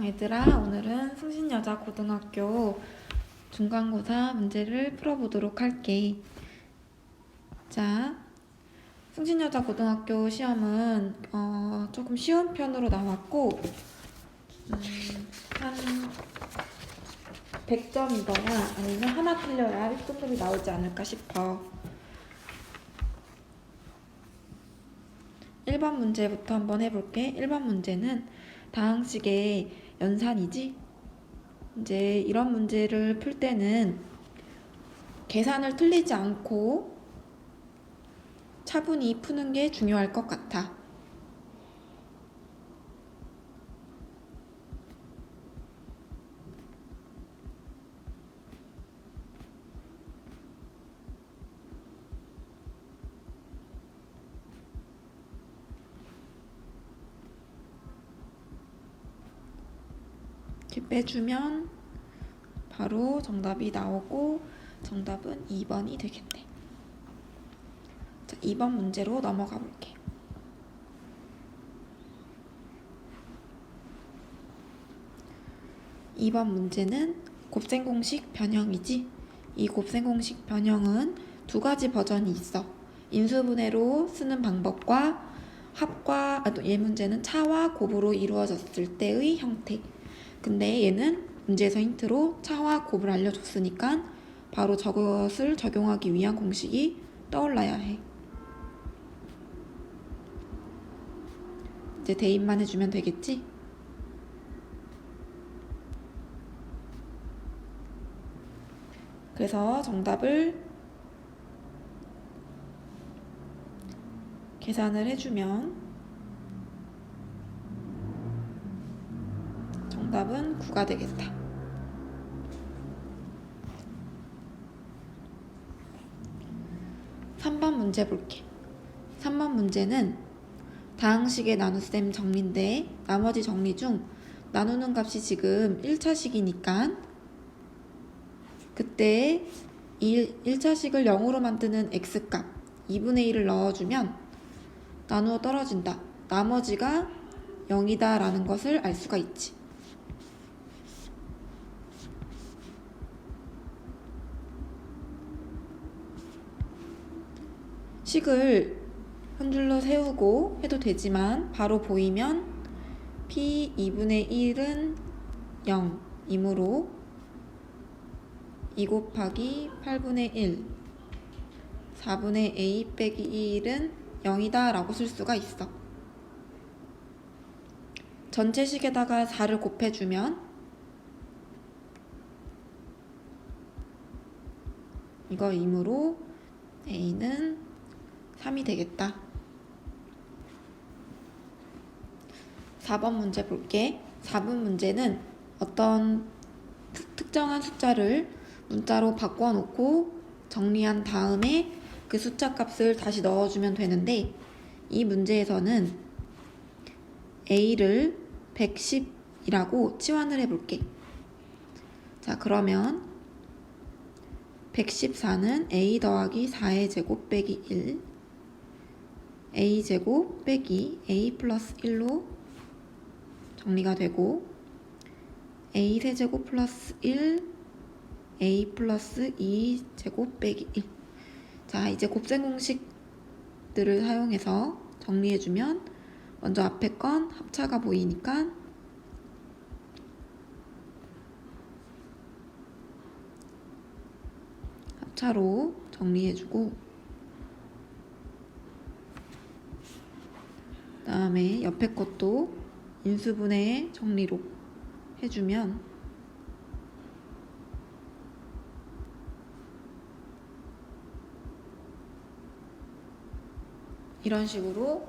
얘들아, 오늘은 승신여자고등학교 중간고사 문제를 풀어보도록 할게. 자, 승신여자고등학교 시험은 조금 쉬운 편으로 나왔고 한 100점이거나 아니면 하나 틀려야 1등급이 나오지 않을까 싶어. 1번 문제부터 한번 해볼게. 1번 문제는 다항식의 연산이지? 이제 이런 문제를 풀 때는 계산을 틀리지 않고 차분히 푸는 게 중요할 것 같아. 이렇게 빼주면 바로 정답이 나오고 정답은 2번이 되겠네. 자, 2번 문제로 넘어가 볼게. 2번 문제는 곱셈공식 변형이지? 이 곱셈공식 변형은 두 가지 버전이 있어. 인수분해로 쓰는 방법과 합과, 얘 문제는 차와 곱으로 이루어졌을 때의 형태. 근데 얘는 문제에서 힌트로 차와 곱을 알려줬으니까 바로 저것을 적용하기 위한 공식이 떠올라야 해. 이제 대입만 해주면 되겠지? 그래서 정답을 계산을 해주면 정답은 9가 되겠다. 3번 문제 볼게. 3번 문제는 다항식의 나눗셈 정리인데 나머지 정리 중 나누는 값이 지금 1차식이니까 그때 1차식을 0으로 만드는 x값 2분의 1을 넣어주면 나누어 떨어진다. 나머지가 0이다 라는 것을 알 수가 있지. 식을 한 줄로 세우고 해도 되지만 바로 보이면 p 2분의 1은 0이므로 2 곱하기 8분의 1 4분의 a 빼기 1은 0이다 라고 쓸 수가 있어. 전체식에다가 4를 곱해주면 이거이므로 a는 3이 되겠다. 4번 문제 볼게. 4번 문제는 어떤 특정한 숫자를 문자로 바꿔놓고 정리한 다음에 그 숫자 값을 다시 넣어주면 되는데 이 문제에서는 a를 110이라고 치환을 해볼게. 자, 그러면 114는 a 더하기 4의 제곱 빼기 1 a 제곱 빼기 a 플러스 1로 정리가 되고 a 세제곱 플러스 1 a 플러스 2 제곱 빼기 1. 자, 이제 곱셈 공식들을 사용해서 정리해주면 먼저 앞에 건 합차가 보이니까 합차로 정리해주고 그 다음에 옆에 것도 인수분해 정리로 해주면 이런 식으로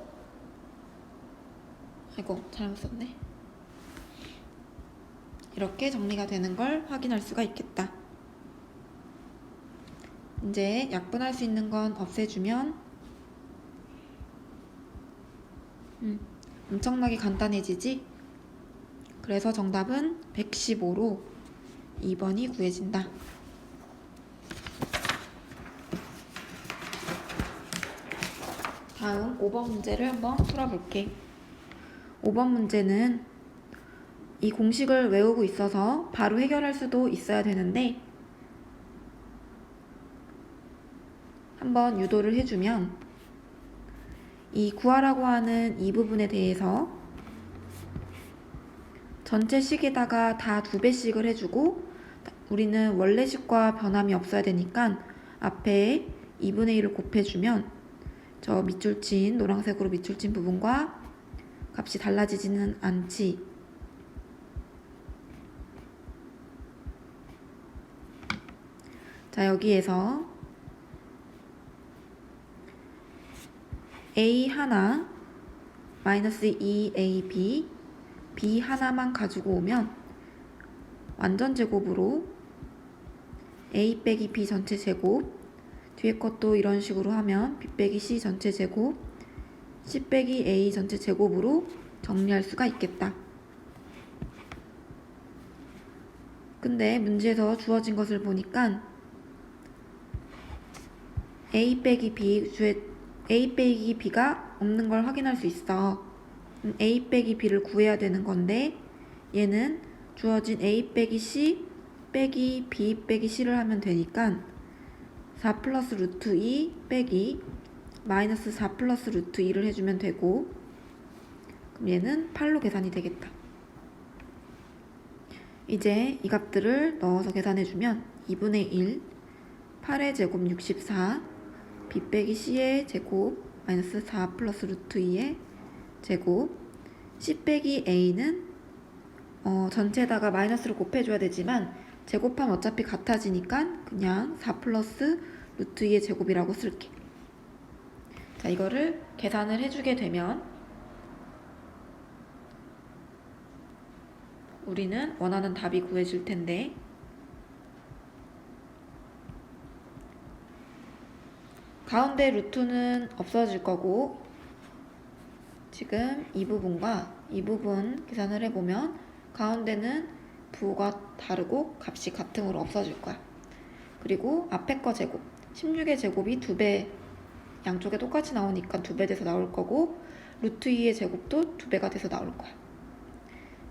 아이고 잘못 썼네. 이렇게 정리가 되는 걸 확인할 수가 있겠다. 이제 약분할 수 있는 건 없애주면 엄청나게 간단해지지? 그래서 정답은 115로 2번이 구해진다. 다음 5번 문제를 한번 풀어볼게. 5번 문제는 이 공식을 외우고 있어서 바로 해결할 수도 있어야 되는데 한번 유도를 해주면 이 구하라고 하는 이 부분에 대해서 전체 식에다가 다 2배씩을 해주고 우리는 원래식과 변함이 없어야 되니까 앞에 2분의 1을 곱해주면 저 밑줄 친 노란색으로 밑줄 친 부분과 값이 달라지지는 않지. 자, 여기에서 a 하나 마이너스 2ab b 하나만 가지고 오면 완전 제곱으로 a 빼기 b 전체 제곱, 뒤에 것도 이런 식으로 하면 b 빼기 c 전체 제곱, c 빼기 a 전체 제곱으로 정리할 수가 있겠다. 근데 문제에서 주어진 것을 보니까 a 빼기 b가 없는 걸 확인할 수 있어. a 빼기 b를 구해야 되는 건데 얘는 주어진 a 빼기 c 빼기 b 빼기 c를 하면 되니까 4 플러스 루트 2 빼기 마이너스 4 플러스 루트 2를 해주면 되고, 그럼 얘는 8로 계산이 되겠다. 이제 이 값들을 넣어서 계산해주면 2분의 1 8의 제곱 64 b 빼기 c의 제곱 마이너스 4 플러스 루트 2의 제곱, c 빼기 a는 전체에다가 마이너스를 곱해줘야 되지만 제곱하면 어차피 같아지니까 그냥 4 플러스 루트 2의 제곱이라고 쓸게. 자, 이거를 계산을 해주게 되면 우리는 원하는 답이 구해질 텐데, 가운데 루트는 없어질 거고 지금 이 부분과 이 부분 계산을 해보면 가운데는 부호가 다르고 값이 같은 으로 없어질 거야. 그리고 앞에 거 제곱 16의 제곱이 2배, 양쪽에 똑같이 나오니까 2배 돼서 나올 거고 루트 2의 제곱도 2배가 돼서 나올 거야.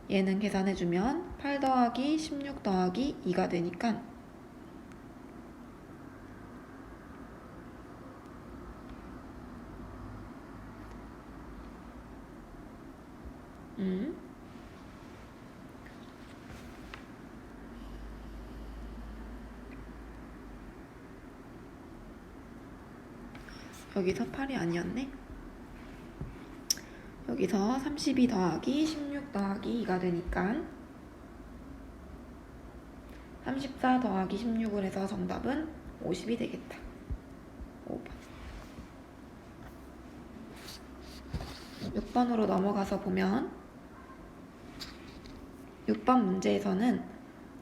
얘는 계산해주면 8 더하기 16 더하기 2가 되니까 여기서 8이 아니었네. 여기서 32 더하기 16 더하기 2가 되니까 34 더하기 16을 해서 정답은 50이 되겠다. 5번. 6번으로 넘어가서 보면 6번 문제에서는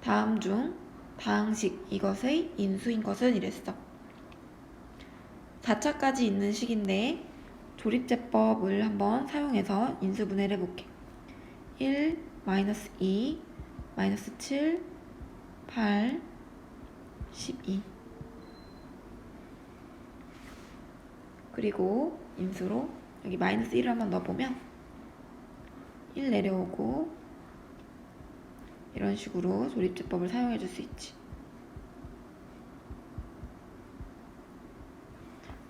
다음 중 다항식 이것의 인수인 것은 이랬어. 4차까지 있는 식인데 조립제법을 한번 사용해서 인수분해를 해볼게. 1, 마이너스 2, 마이너스 7, 8, 12. 그리고 인수로 여기 마이너스 1을 한번 넣어보면 1 내려오고 이런 식으로 조립제법을 사용해 줄 수 있지.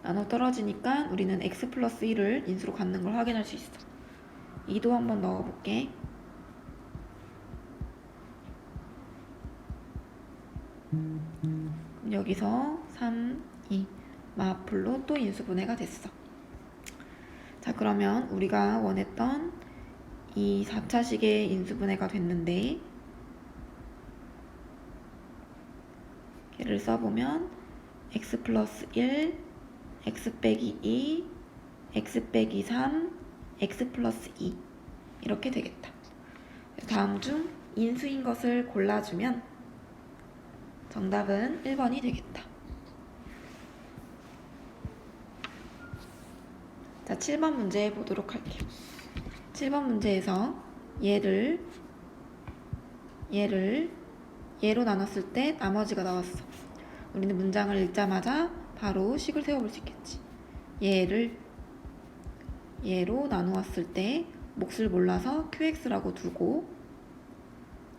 나눠 떨어지니까 우리는 x 플러스 1을 인수로 갖는 걸 확인할 수 있어. 2도 한번 넣어볼게. 여기서 3, 2 마플로 또 인수분해가 됐어. 자, 그러면 우리가 원했던 이 4차식의 인수분해가 됐는데 얘를 써보면 x 플러스 1, x 빼기 2, x 빼기 3, x 플러스 2 이렇게 되겠다. 다음 중 인수인 것을 골라주면 정답은 1번이 되겠다. 자, 7번 문제 보도록 할게요. 7번 문제에서 얘로 나눴을 때 나머지가 나왔어. 우리는 문장을 읽자마자 바로 식을 세워볼 수 있겠지. 얘로 나누었을 때 몫을 몰라서 qx라고 두고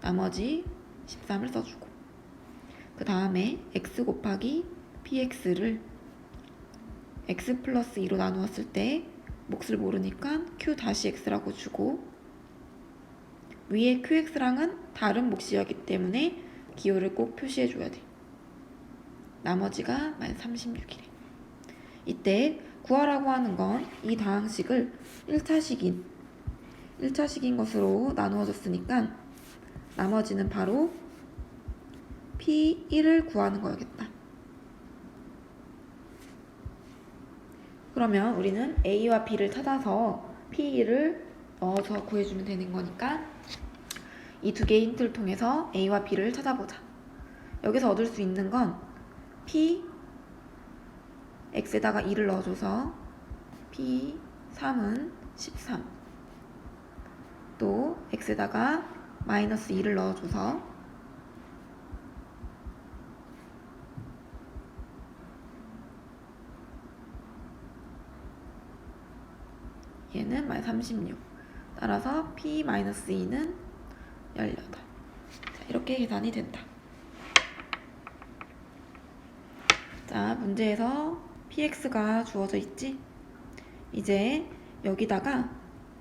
나머지 13을 써주고, 그 다음에 x 곱하기 px를 x 플러스 2로 나누었을 때 몫을 모르니까 q 다시 x라고 주고, 위에 qx랑은 다른 몫이었기 때문에 기호를 꼭 표시해줘야 돼. 나머지가 마이너스 36이래. 이때 구하라고 하는 건 이 다항식을 1차식인 것으로 나누어졌으니까 나머지는 바로 P1을 구하는 거야겠다. 그러면 우리는 A와 B를 찾아서 P1을 넣어서 구해주면 되는 거니까 이 두 개의 힌트를 통해서 A와 B를 찾아보자. 여기서 얻을 수 있는 건 P x에다가 2를 넣어줘서 P3은 13, 또 x에다가 마이너스 2를 넣어줘서 얘는 마이너스 36, 따라서 P-2는 18. 자, 이렇게 계산이 된다. 자, 문제에서 px가 주어져 있지? 이제 여기다가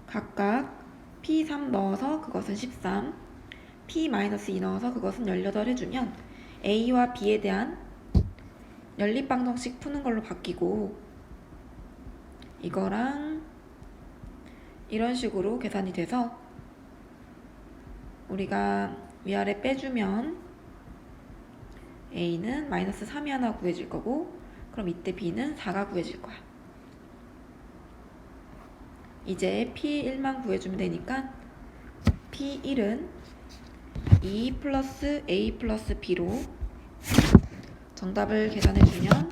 각각 p3 넣어서 그것은 13, p-2 넣어서 그것은 18 해주면 a와 b에 대한 연립방정식 푸는 걸로 바뀌고, 이거랑 이런 식으로 계산이 돼서 우리가 위아래 빼주면 a는 마이너스 3이 하나 구해질 거고, 그럼 이때 b는 4가 구해질 거야. 이제 p1만 구해주면 되니까 p1은 2 플러스 a 플러스 b로 정답을 계산해주면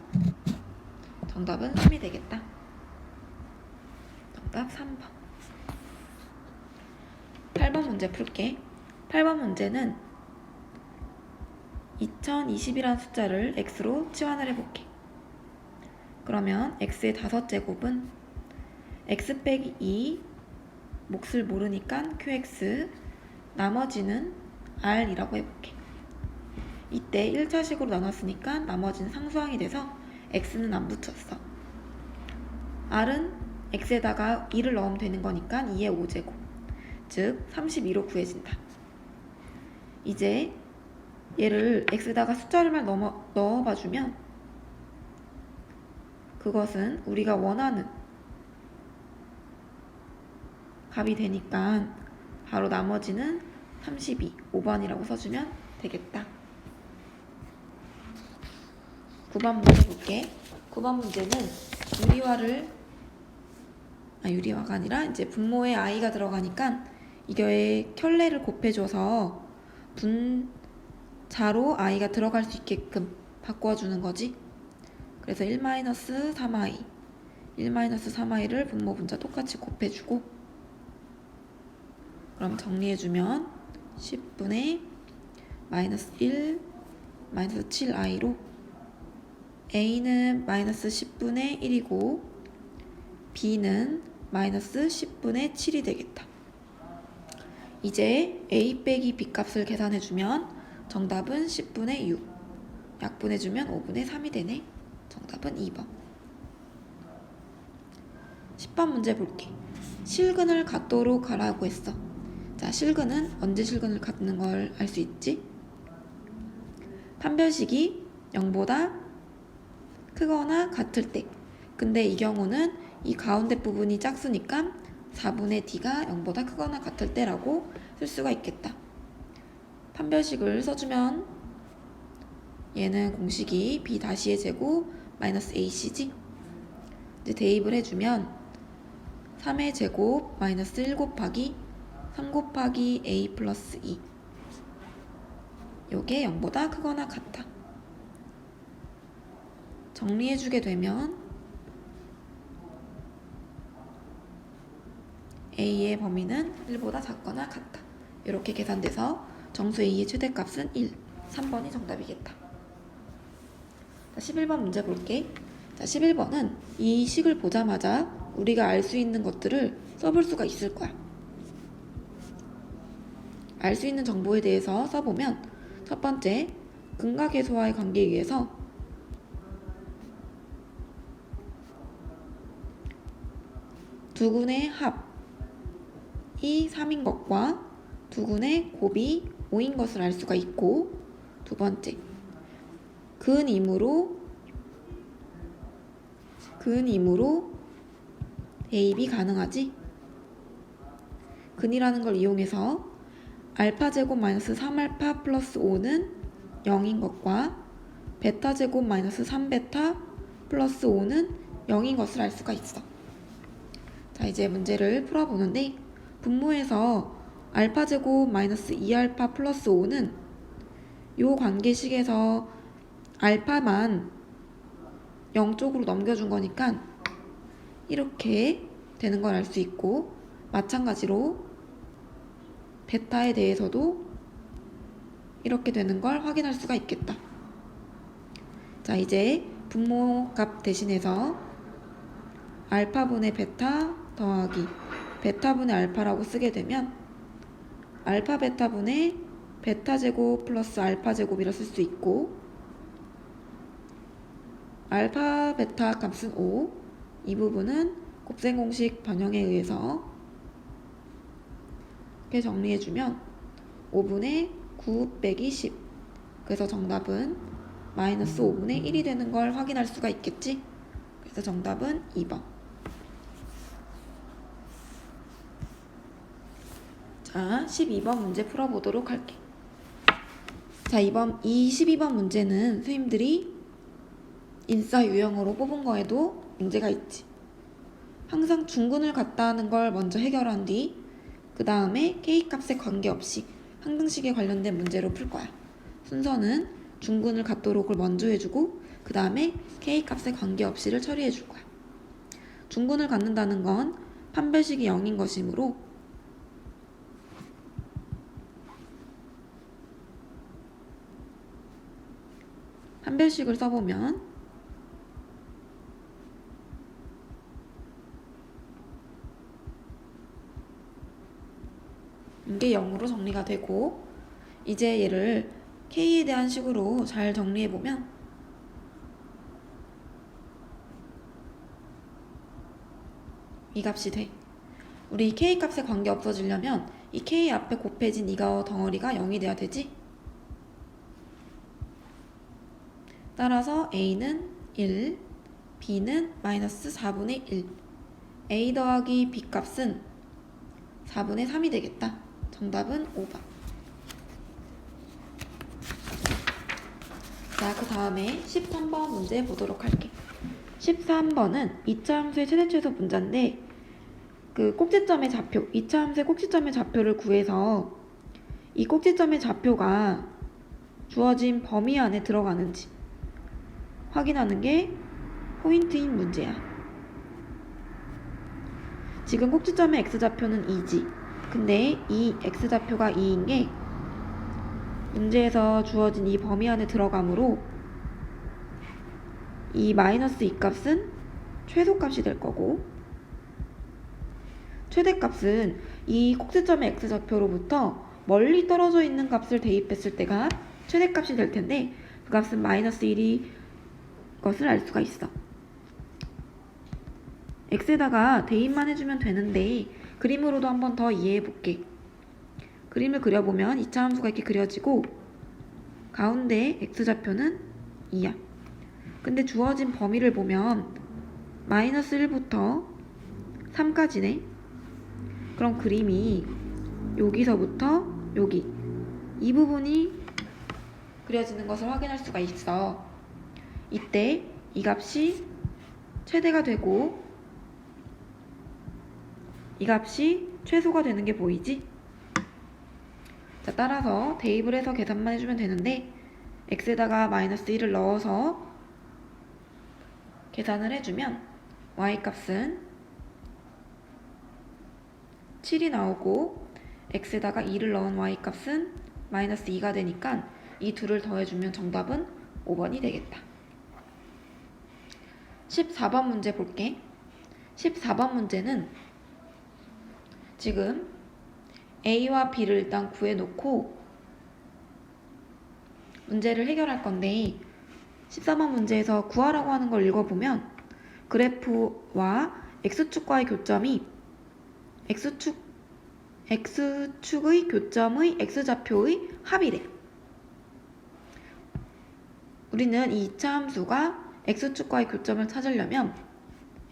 정답은 3이 되겠다. 정답 3번. 8번 문제 풀게. 8번 문제는 2020이라는 숫자를 x로 치환을 해볼게. 그러면 x의 5제곱은 x 빼기 2, 몫을 모르니까 qx, 나머지는 r이라고 해볼게. 이때 1차식으로 나눴으니까 나머지는 상수항이 돼서 x는 안 붙였어. r은 x에다가 2를 넣으면 되는 거니까 2의 5제곱, 즉 32로 구해진다. 이제 얘를 x에다가 숫자를만 넣어봐주면 그것은 우리가 원하는 값이 되니까 바로 나머지는 32, 5번이라고 써주면 되겠다. 9번 문제 볼게. 9번 문제는 유리화가 아니라 이제 분모에 i가 들어가니까 이거에 켤레를 곱해줘서 분자로 i가 들어갈 수 있게끔 바꿔주는 거지. 그래서 1-3i, 1-3i를 분모 분자 똑같이 곱해주고, 그럼 정리해주면 10분의 마이너스 1, 마이너스 7i로 a는 마이너스 10분의 1이고 b는 마이너스 10분의 7이 되겠다. 이제 a 빼기 b 값을 계산해주면 정답은 10분의 6, 약분해주면 5분의 3이 되네. 정답은 2번. 10번 문제 볼게. 실근을 갖도록 하라고 했어. 자, 실근은 언제 실근을 갖는 걸 알 수 있지? 판별식이 0보다 크거나 같을 때. 근데 이 경우는 이 가운데 부분이 짝수니까 4분의 d가 0보다 크거나 같을 때라고 쓸 수가 있겠다. 판별식을 써주면 얘는 공식이 b-의 제곱 마이너스 ac지? 이제 대입을 해주면 3의 제곱 마이너스 1 곱하기 3 곱하기 a 플러스 2, 요게 0보다 크거나 같아. 정리해주게 되면 a의 범위는 1보다 작거나 같다. 이렇게 계산돼서 정수 a의 최대값은 1, 3번이 정답이겠다. 자, 11번 문제 볼게. 자, 11번은 이 식을 보자마자 우리가 알 수 있는 것들을 써볼 수가 있을 거야. 알 수 있는 정보에 대해서 써보면 첫 번째, 근각계수와의 관계에 의해서 두근의 합이 3인 것과 두근의 곱이 5인 것을 알 수가 있고, 두 번째, 근임으로 대입이 가능하지. 근이라는 걸 이용해서 알파제곱 마이너스 3알파 플러스 5는 0인 것과 베타제곱 마이너스 3베타 플러스 5는 0인 것을 알 수가 있어. 자, 이제 문제를 풀어보는데, 분모에서 알파제곱 마이너스 2알파 플러스 5는 요 관계식에서 알파만 0쪽으로 넘겨준 거니까 이렇게 되는 걸 알 수 있고, 마찬가지로 베타에 대해서도 이렇게 되는 걸 확인할 수가 있겠다. 자, 이제 분모값 대신해서 알파분의 베타 더하기 베타분의 알파라고 쓰게 되면 알파 베타분의 베타제곱 플러스 알파제곱이라 쓸 수 있고, 알파 베타 값은 5, 이 부분은 곱셈 공식 변형에 의해서 이렇게 정리해주면 5분의 9 빼기 10, 그래서 정답은 마이너스 5분의 1이 되는 걸 확인할 수가 있겠지? 그래서 정답은 2번. 자, 12번 문제 풀어보도록 할게. 자, 이 12번 문제는 선생님들이 인싸 유형으로 뽑은 거에도 문제가 있지. 항상 중근을 갖다 하는 걸 먼저 해결한 뒤 그 다음에 K값에 관계없이 항등식에 관련된 문제로 풀 거야. 순서는 중근을 갖도록을 먼저 해주고 그 다음에 K값에 관계없이를 처리해 줄 거야. 중근을 갖는다는 건 판별식이 0인 것이므로 판별식을 써보면 이게 0으로 정리가 되고, 이제 얘를 K에 대한 식으로 잘 정리해보면 이 값이 돼. 우리 K 값에 관계 없어지려면 이 K 앞에 곱해진 이거 덩어리가 0이 돼야 되지? 따라서 A는 1, B는 마이너스 4분의 1, A 더하기 B 값은 4분의 3이 되겠다. 정답은 5번. 자, 그 다음에 13번 문제 보도록 할게. 13번은 2차 함수의 최대 최소 분자인데, 그 꼭지점의 좌표, 2차 함수의 꼭지점의 좌표를 구해서 이 꼭지점의 좌표가 주어진 범위 안에 들어가는지 확인하는 게 포인트인 문제야. 지금 꼭지점의 x좌표는 2지. 근데 이 x좌표가 2인 게 문제에서 주어진 이 범위 안에 들어가므로 이 마이너스 2값은 최소값이 될 거고, 최대값은 이 꼭지점의 x좌표로부터 멀리 떨어져 있는 값을 대입했을 때가 최대값이 될 텐데, 그 값은 마이너스 1이 것을 알 수가 있어. x에다가 대입만 해주면 되는데 그림으로도 한번 더 이해해 볼게. 그림을 그려보면 2차 함수가 이렇게 그려지고 가운데 x좌표는 2야. 근데 주어진 범위를 보면 마이너스 1부터 3까지네. 그럼 그림이 여기서부터 여기 이 부분이 그려지는 것을 확인할 수가 있어. 이때 이 값이 최대가 되고 이 값이 최소가 되는 게 보이지? 자, 따라서 대입을 해서 계산만 해주면 되는데 x에다가 마이너스 1을 넣어서 계산을 해주면 y값은 7이 나오고 x에다가 2를 넣은 y값은 마이너스 2가 되니까 이 둘을 더해주면 정답은 5번이 되겠다. 14번 문제 볼게. 14번 문제는 지금 A와 B를 일단 구해놓고 문제를 해결할 건데 13번 문제에서 구하라고 하는 걸 읽어보면 그래프와 X축과의 교점이 X축의 교점의 X좌표의 합이래. 우리는 이 2차 함수가 X축과의 교점을 찾으려면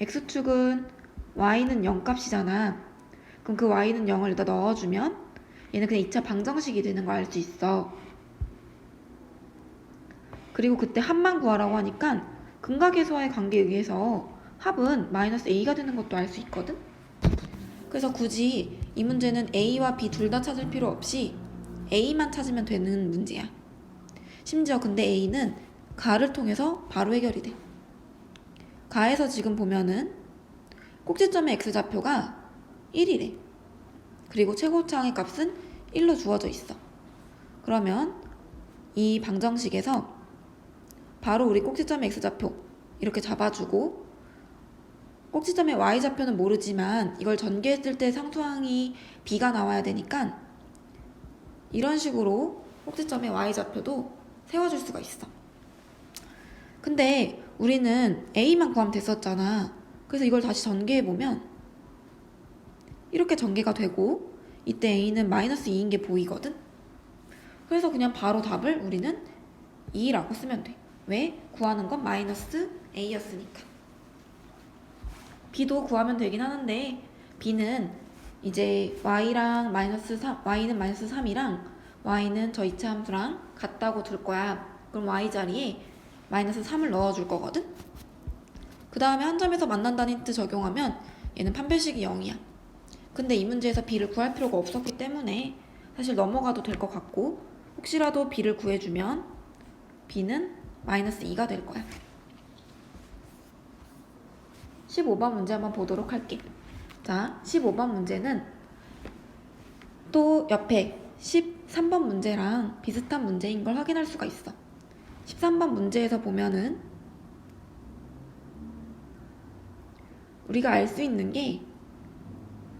X축은 Y는 0 값이잖아. 그럼 그 Y는 0을 여기다 넣어주면 얘는 그냥 2차 방정식이 되는 걸 알 수 있어. 그리고 그때 합만 구하라고 하니까 근각계수와의 관계에 의해서 합은 마이너스 A가 되는 것도 알 수 있거든? 그래서 굳이 이 문제는 A와 B 둘 다 찾을 필요 없이 A만 찾으면 되는 문제야. 심지어 근데 A는 가를 통해서 바로 해결이 돼. 가에서 지금 보면은 꼭지점의 X좌표가 1이래. 그리고 최고차항의 값은 1로 주어져 있어. 그러면 이 방정식에서 바로 우리 꼭지점의 X좌표 이렇게 잡아주고 꼭지점의 Y좌표는 모르지만 이걸 전개했을 때 상수항이 B가 나와야 되니까 이런 식으로 꼭지점의 Y좌표도 세워줄 수가 있어. 근데 우리는 A만 구하면 됐었잖아. 그래서 이걸 다시 전개해보면 이렇게 전개가 되고 이때 A는 마이너스 2인 게 보이거든? 그래서 그냥 바로 답을 우리는 2라고 쓰면 돼. 왜? 구하는 건 마이너스 A였으니까. B도 구하면 되긴 하는데 B는 이제 Y랑 마이너스 3, Y는 마이너스 3이랑 Y는 저 2차 함수랑 같다고 둘 거야. 그럼 Y 자리에 마이너스 3을 넣어줄 거거든? 그 다음에 한 점에서 만난다는 힌트 적용하면 얘는 판별식이 0이야. 근데 이 문제에서 B를 구할 필요가 없었기 때문에 사실 넘어가도 될 것 같고 혹시라도 B를 구해주면 B는 마이너스 2가 될 거야. 15번 문제 한번 보도록 할게. 자, 15번 문제는 또 옆에 13번 문제랑 비슷한 문제인 걸 확인할 수가 있어. 13번 문제에서 보면은 우리가 알 수 있는 게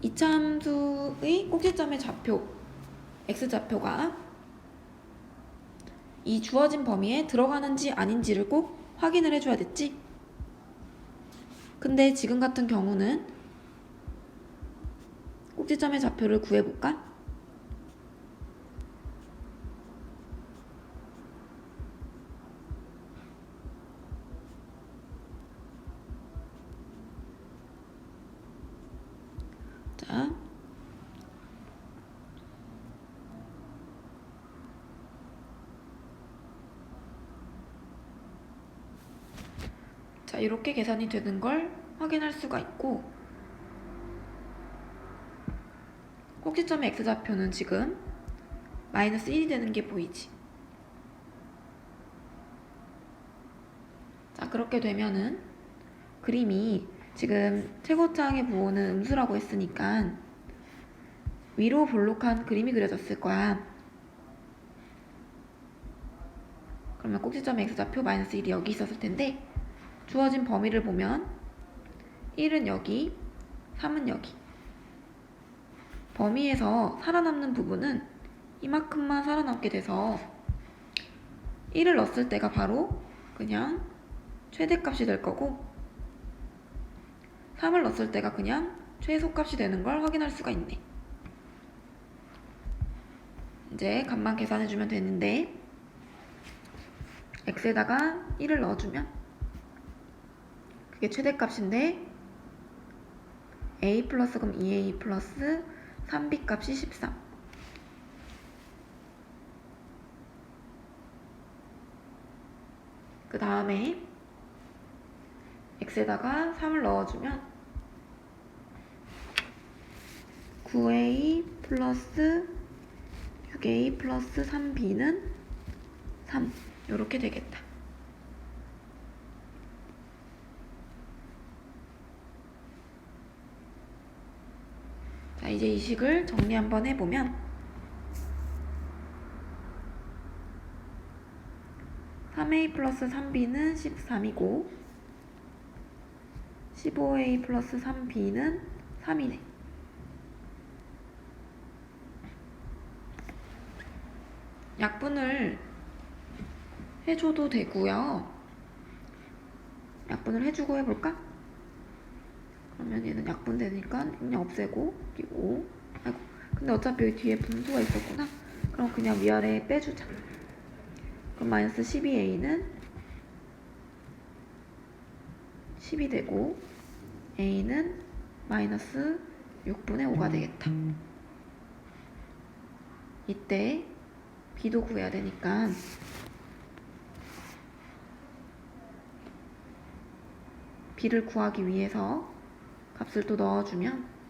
2차 함수의 꼭지점의 좌표 X좌표가 이 주어진 범위에 들어가는지 아닌지를 꼭 확인을 해줘야 됐지? 근데 지금 같은 경우는 꼭지점의 좌표를 구해볼까? 자, 이렇게 계산이 되는 걸 확인할 수가 있고 꼭지점의 X좌표는 지금 마이너스 1이 되는 게 보이지? 자, 그렇게 되면은 그림이 지금 최고차항의 부호는 음수라고 했으니까 위로 볼록한 그림이 그려졌을 거야. 그러면 꼭지점의 X좌표 마이너스 1이 여기 있었을 텐데 주어진 범위를 보면 1은 여기, 3은 여기. 범위에서 살아남는 부분은 이만큼만 살아남게 돼서 1을 넣었을 때가 바로 그냥 최대값이 될 거고 3을 넣었을 때가 그냥 최소값이 되는 걸 확인할 수가 있네. 이제 값만 계산해주면 되는데 x에다가 1을 넣어주면 그게 최대값인데 a 플러스 그럼 2a 플러스 3b 값이 13. 그 다음에 x에다가 3을 넣어주면 9a 플러스 6a 플러스 3b는 3 이렇게 되겠다. 자, 이제 이 식을 정리 한번 해보면 3a 플러스 3b는 13이고 15a 플러스 3b는 3이네. 약분을 해줘도 되고요. 약분을 해주고 해볼까? 그러면 얘는 약분되니까 그냥 없애고 여기 5. 아이고, 근데 어차피 여기 뒤에 분수가 있었구나. 그럼 그냥 위아래 빼주자. 그럼 마이너스 12a는 10이 되고 a는 마이너스 6분의 5가 되겠다. 이때 b도 구해야 되니까 b를 구하기 위해서 값을 또 넣어주면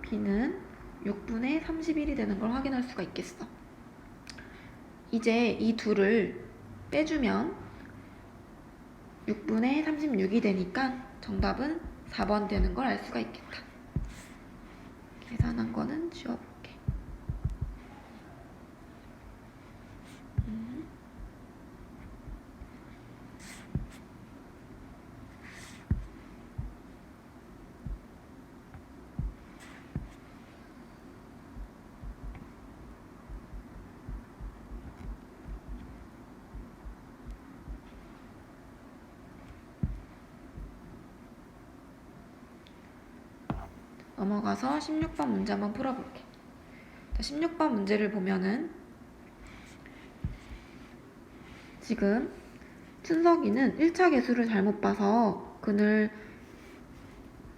b는 6분의 31이 되는 걸 확인할 수가 있겠어. 이제 이 둘을 빼주면 6분의 36이 되니까 정답은 4번 되는 걸 알 수가 있겠다. 계산한 거는 지워볼게. 넘어가서 16번 문제 한번 풀어볼게. 16번 문제를 보면은 지금 춘석이는 1차 계수를 잘못 봐서 근을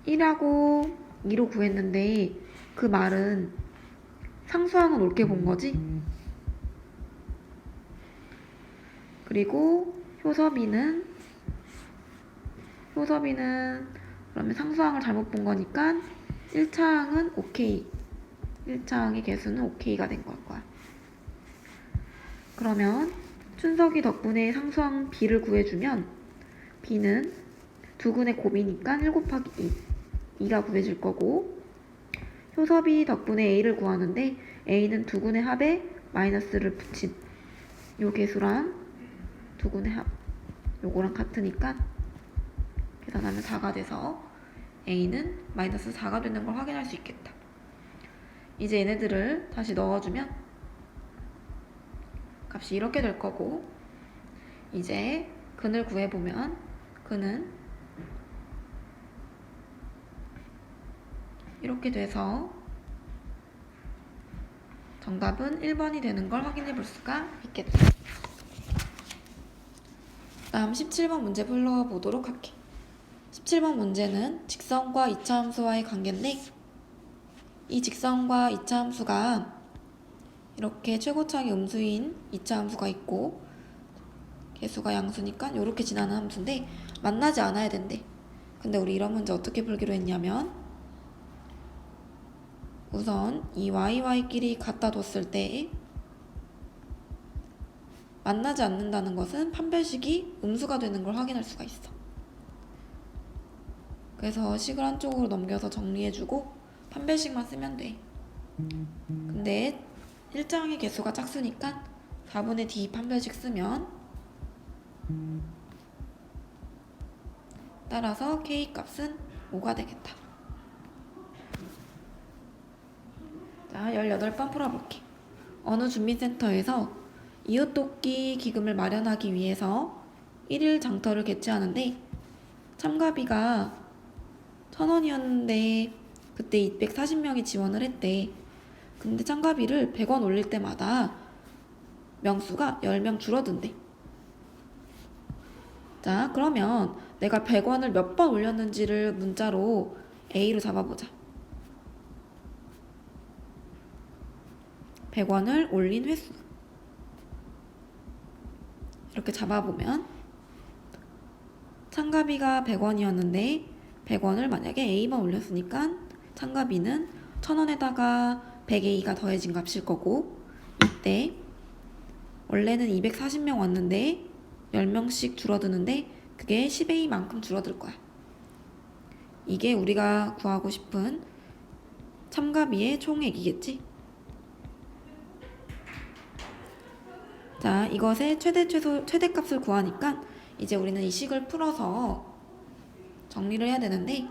1하고 2로 구했는데 그 말은 상수항은 옳게 본 거지? 그리고 효섭이는 그러면 상수항을 잘못 본 거니까 1차항은 오케이. 1차항의 개수는 오케이가 된 걸 거야. 그러면 춘석이 덕분에 상수항 b를 구해주면 b는 두근의 곱이니까 1 곱하기 2가 구해질 거고, 효섭이 덕분에 a를 구하는데 a는 두근의 합에 마이너스를 붙인 요 개수랑 두근의 합 요거랑 같으니까 계산하면 4가 돼서 a는 마이너스 4가 되는 걸 확인할 수 있겠다. 이제 얘네들을 다시 넣어주면 값이 이렇게 될 거고, 이제 근을 구해보면 근은 이렇게 돼서 정답은 1번이 되는 걸 확인해 볼 수가 있겠다. 다음 17번 문제 풀어보도록 할게. 17번 문제는 직선과 이차함수와의 관계인데, 이 직선과 이차함수가 이렇게 최고차항이 음수인 이차함수가 있고 개수가 양수니까 이렇게 지나는 함수인데 만나지 않아야 된대. 근데 우리 이런 문제 어떻게 풀기로 했냐면, 우선 이 YY끼리 갖다 뒀을 때 만나지 않는다는 것은 판별식이 음수가 되는 걸 확인할 수가 있어. 그래서 식을 한쪽으로 넘겨서 정리해주고 판별식만 쓰면 돼. 근데 1장의 개수가 짝수니까 4분의 D 판별식 쓰면 따라서 K 값은 5가 되겠다. 자, 18번 풀어볼게. 어느 주민센터에서 이웃돕기 기금을 마련하기 위해서 1일 장터를 개최하는데 참가비가 1,000원이었는데 그때 240명이 지원을 했대. 근데 참가비를 100원 올릴 때마다 명수가 10명 줄어든대. 자, 그러면 내가 100원을 몇 번 올렸는지를 문자로 A로 잡아보자. 100원을 올린 횟수. 이렇게 잡아보면 참가비가 100원이었는데 100원을 만약에 A만 올렸으니까 참가비는 1,000원에다가 100A가 더해진 값일 거고, 이때 원래는 240명 왔는데 10명씩 줄어드는데 그게 10A만큼 줄어들 거야. 이게 우리가 구하고 싶은 참가비의 총액이겠지? 자, 이것의 최대값을 구하니까 이제 우리는 이 식을 풀어서 정리를 해야 되는데,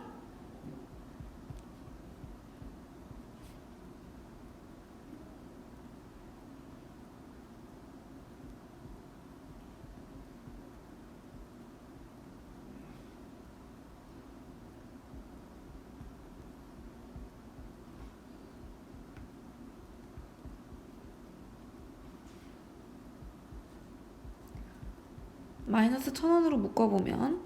마이너스 1000원으로 묶어보면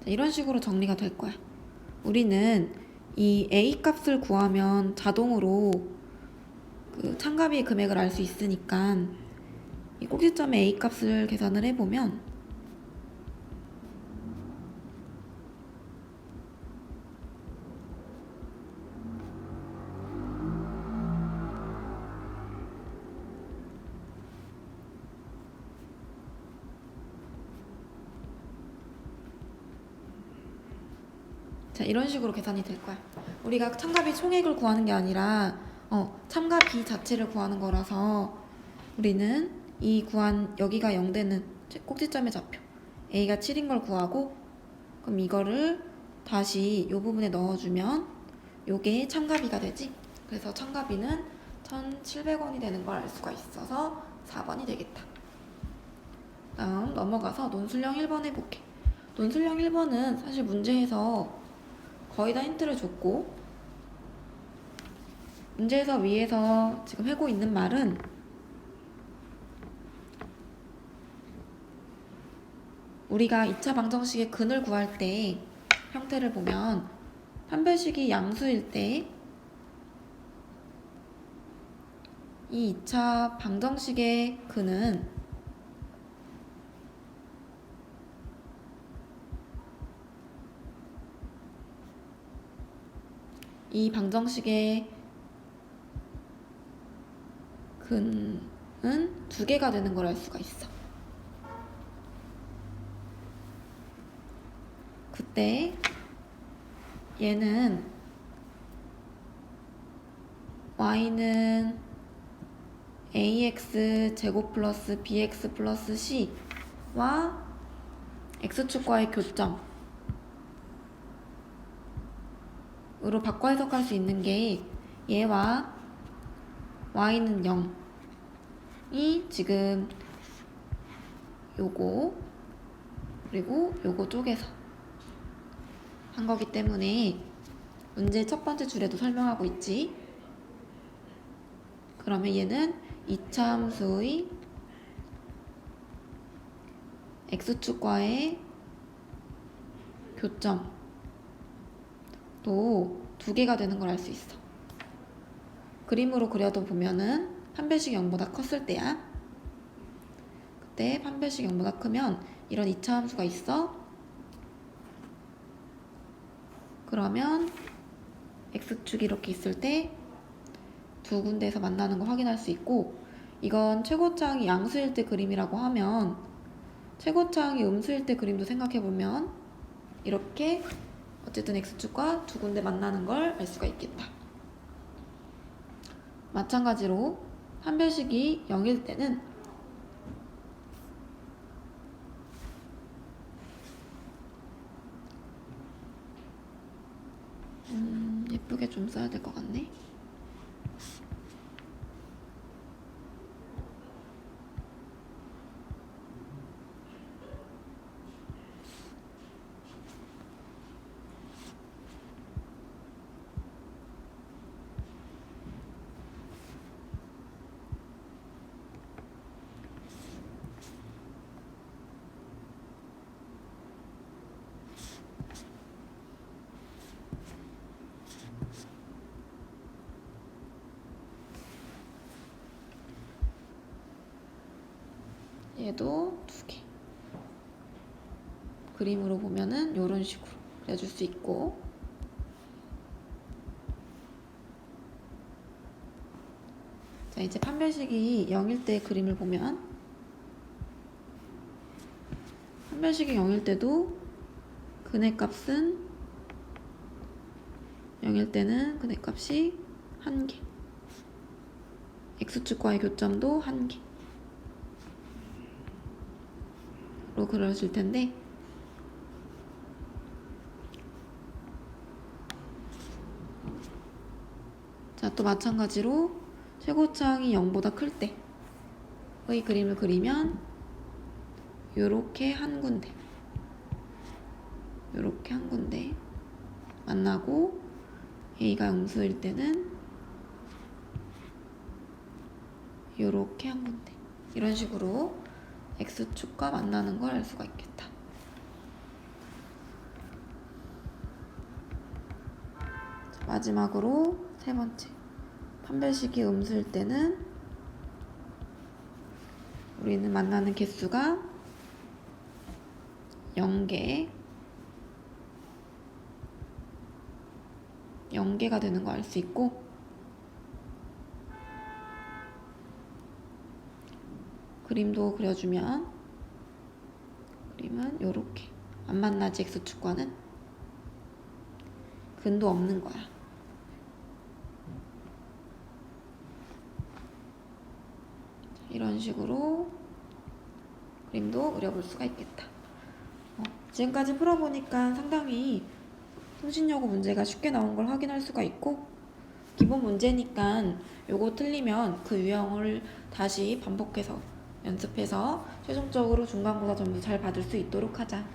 자, 이런 식으로 정리가 될 거야. 우리는 이 A 값을 구하면 자동으로 그 참가비의 금액을 알 수 있으니까 이 꼭지점의 A 값을 계산을 해보면 자, 이런 식으로 계산이 될 거야. 우리가 참가비 총액을 구하는 게 아니라 참가비 자체를 구하는 거라서 우리는 이 구한 여기가 0되는 꼭지점의 좌표 A가 7인 걸 구하고, 그럼 이거를 다시 이 부분에 넣어주면 요게 참가비가 되지. 그래서 참가비는 1,700원이 되는 걸 알 수가 있어서 4번이 되겠다. 다음 넘어가서 논술형 1번 해볼게. 논술형 1번은 사실 문제에서 거의 다 힌트를 줬고, 문제에서 위에서 지금 하고 있는 말은 우리가 2차 방정식의 근을 구할 때 형태를 보면 판별식이 양수일 때 이 2차 방정식의 근은 이 방정식의 근은 2개가 되는 걸 알 수가 있어. 그때 얘는 y는 ax 제곱 플러스 bx 플러스 c와 x축과의 교점 으로 바꿔 해석할 수 있는 게 얘와 y는 0이 지금 요거 그리고 요거 쪽에서 한 거기 때문에 문제 첫 번째 줄에도 설명하고 있지. 그러면 얘는 2차 함수의 x축과의 교점 또 2개가 되는 걸 알 수 있어. 그림으로 그려도 보면은 판별식 0보다 컸을 때야. 그때 판별식 0보다 크면 이런 2차 함수가 있어. 그러면 x축이 이렇게 있을 때 두 군데에서 만나는 거 확인할 수 있고, 이건 최고차항이 양수일 때 그림이라고 하면 최고차항이 음수일 때 그림도 생각해보면 이렇게 어쨌든 x축과 두 군데 만나는 걸 알 수가 있겠다. 마찬가지로 판별식이 0일 때는 예쁘게 좀 써야 될 것 같네. 얘도 2개. 그림으로 보면은 이런 식으로 그려줄 수 있고, 자, 이제 판별식이 0일 때 그림을 보면 판별식이 0일 때도 근해값은 0일 때는 근해값이 1개, x축과의 교점도 1개로 그려질 텐데, 자, 또 마찬가지로 최고차항이 0보다 클 때의 그림을 그리면 요렇게 한 군데 만나고, A가 음수일 때는 요렇게 한 군데, 이런 식으로 X축과 만나는 걸 알 수가 있겠다. 자, 마지막으로 세 번째, 판별식이 음수일 때는 우리는 만나는 개수가 0개가 되는 거 알 수 있고, 그림도 그려주면 그림은 요렇게 안 만나지. X축과는 근도 없는 거야. 이런 식으로 그림도 그려볼 수가 있겠다. 지금까지 풀어보니까 상당히 통신여고 문제가 쉽게 나온 걸 확인할 수가 있고, 기본 문제니까 요거 틀리면 그 유형을 다시 반복해서 연습해서 최종적으로 중간고사 점수 잘 받을 수 있도록 하자.